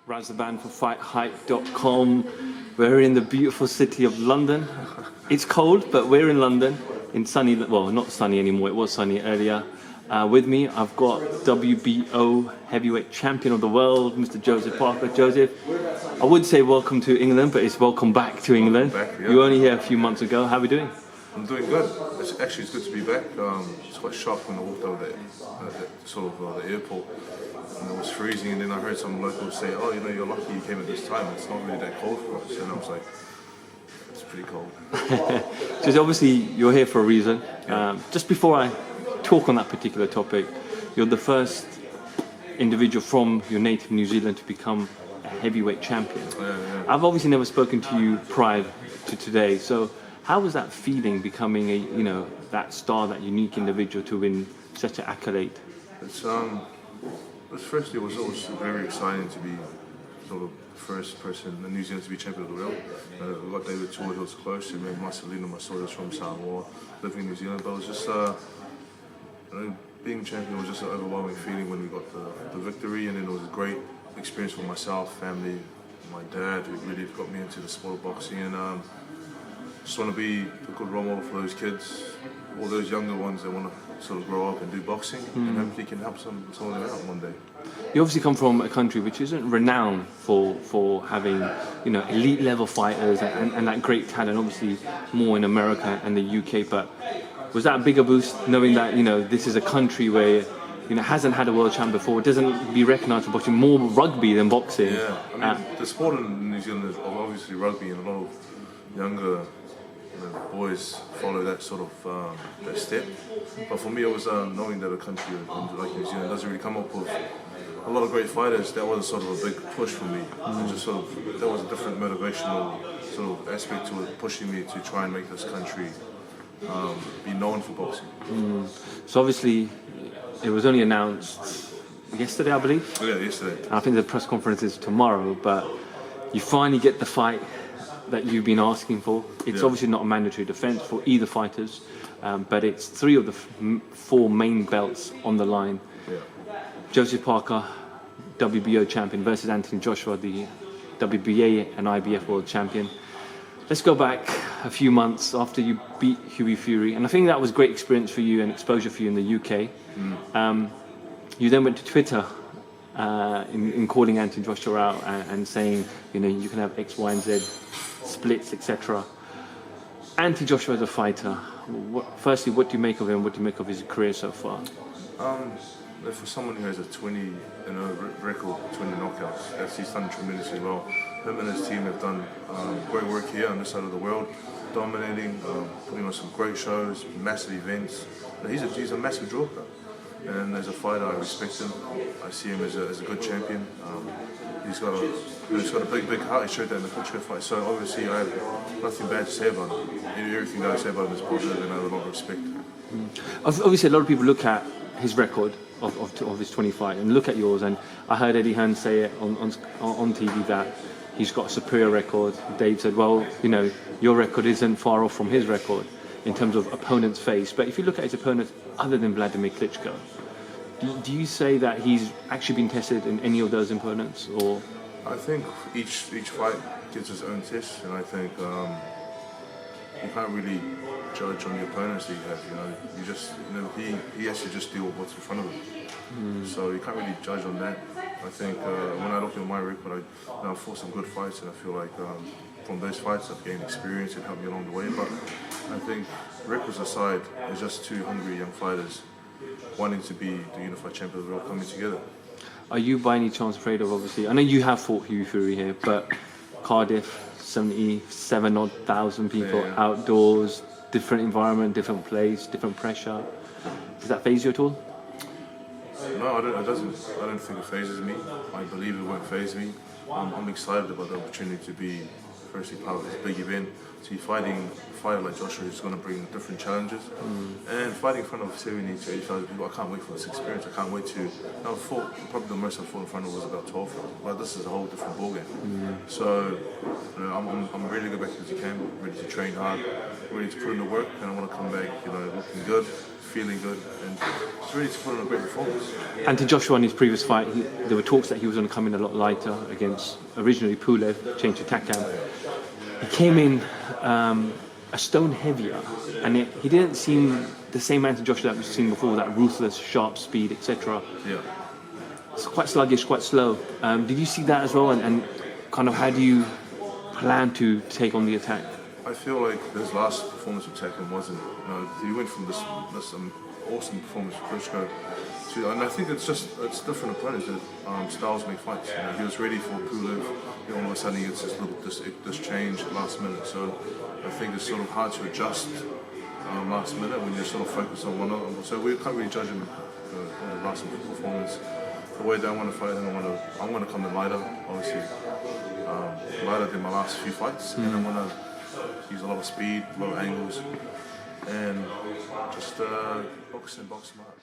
Raz the band for FightHype.com. We're in the beautiful city of London. It's cold, but we're in London, in sunny, well, not sunny anymore, it was sunny earlier. With me, I've got WBO heavyweight champion of the world, Mr. Joseph Parker. Joseph, I would say welcome to England, but it's welcome back to England. You were only here a few months ago. How are we doing? I'm doing good. It's good to be back. It's quite shocked when I walked over there, the airport, and it was freezing. And then I heard some locals say, "Oh, you know, you're lucky you came at this time. It's not really that cold for us." And I was like, "It's pretty cold." So obviously you're here for a reason. Just before I talk on that particular topic, you're the first individual from your native New Zealand to become a heavyweight champion. I've obviously never spoken to you prior to today, so how was that feeling becoming a, that star, that unique individual to win such an accolade? Firstly, it was always very exciting to be sort of the first person in New Zealand to be champion of the world. We got David George, who was close, and then Marcelino Masodas from Samoa, living in New Zealand. But it was just, being champion was just an overwhelming feeling when we got the victory, and then it was a great experience for myself, family, my dad, who really got me into the sport of boxing, and just want to be a good role model for those kids, all those younger ones that want to sort of grow up and do boxing, and hopefully can help some of them out one day. You obviously come from a country which isn't renowned for having elite level fighters and that great talent, obviously more in America and the UK, but was that a bigger boost knowing that this is a country where hasn't had a world champ before, doesn't be recognised for boxing, more rugby than boxing? Yeah, I mean, the sport in New Zealand is obviously rugby, and a lot of younger boys follow that sort of that step. But for me, it was knowing that a country like New Zealand doesn't really come up with a lot of great fighters. That was sort of a big push for me. And just sort of, that was a different motivational sort of aspect to it, pushing me to try and make this country be known for boxing. So obviously, it was only announced yesterday, I believe. Yeah, yesterday. I think the press conference is tomorrow, but you finally get the fight that you've been asking for. It's obviously not a mandatory defense for either fighters, but it's 3 of the 4 main belts on the line. Joseph Parker, WBO champion, versus Anthony Joshua, the WBA and IBF world champion. Let's go back a few months after you beat Hughie Fury, and I think that was great experience for you and exposure for you in the UK. You then went to Twitter in calling Anthony Joshua out and saying, you can have X, Y, and Z splits, etc. Anthony Joshua as a fighter, firstly, what do you make of him? What do you make of his career so far? For someone who has a 20 record, 20 knockouts, he's done tremendously well. Him and his team have done great work here on this side of the world, dominating, putting on some great shows, massive events. He's a massive draw, and as a fighter, I respect him. I see him as a good champion. He's got a big heart. He showed that in the Futuro fight. So obviously, I have nothing bad to say about him. Everything that I say about him is positive, and I have a lot of respect. Obviously, a lot of people look at his record of his 20 fights and look at yours, and I heard Eddie Hearn say it on TV that he's got a superior record. Dave said, well, your record isn't far off from his record in terms of opponents faced. But if you look at his opponents other than Vladimir Klitschko, do you say that he's actually been tested in any of those opponents? Or I think each fight gets its own test, and I think you can't really judge on the opponents that you have. You just he has to just deal with what's in front of him. So you can't really judge on that. I think when I look at my record, I fought some good fights, and I feel like from those fights I've gained experience and helped me along the way. But I think records aside, it's just 2 hungry young fighters wanting to be the unified champion of the world coming together. Are you by any chance afraid of, obviously, I know you have fought Hughie Fury here, but Cardiff, 77,000 people outdoors, different environment, different place, different pressure. Does that faze you at all? No, it doesn't. I don't think it phases me. I believe it won't faze me. I'm excited about the opportunity to be firstly part of this big event. To be fighting a fighter like Joshua, who's going to bring different challenges, and fighting in front of 70 to 80,000 people. I can't wait for this experience. I can't wait to. Probably the most I fought in front of was about 12,000. But this is a whole different ballgame. So I'm ready to go back as you can, ready to train hard, ready to put in the work, and I want to come back, looking good, feeling good, and he's ready to put on a great performance. And to Joshua in his previous fight, there were talks that he was going to come in a lot lighter against originally Pulev, changed to Takam. He came in a stone heavier, and he didn't seem the same man to Joshua that we've seen before, that ruthless, sharp speed, etc. Yeah. It's quite sluggish, quite slow. Did you see that as well, and kind of how do you plan to take on the attack? I feel like his last performance with Tekken wasn't. He went from this awesome performance with Briscoe to, and I think it's different opponents that styles make fights. He was ready for Pulev. All of a sudden he gets this change at last minute. So I think it's sort of hard to adjust last minute when you're sort of focused on one other. So we can't really judge him on the last performance. The way that I want to fight him, I want to come in lighter, obviously lighter than my last few fights, and I want to use a lot of speed, a lot of angles, and just focus and box him out.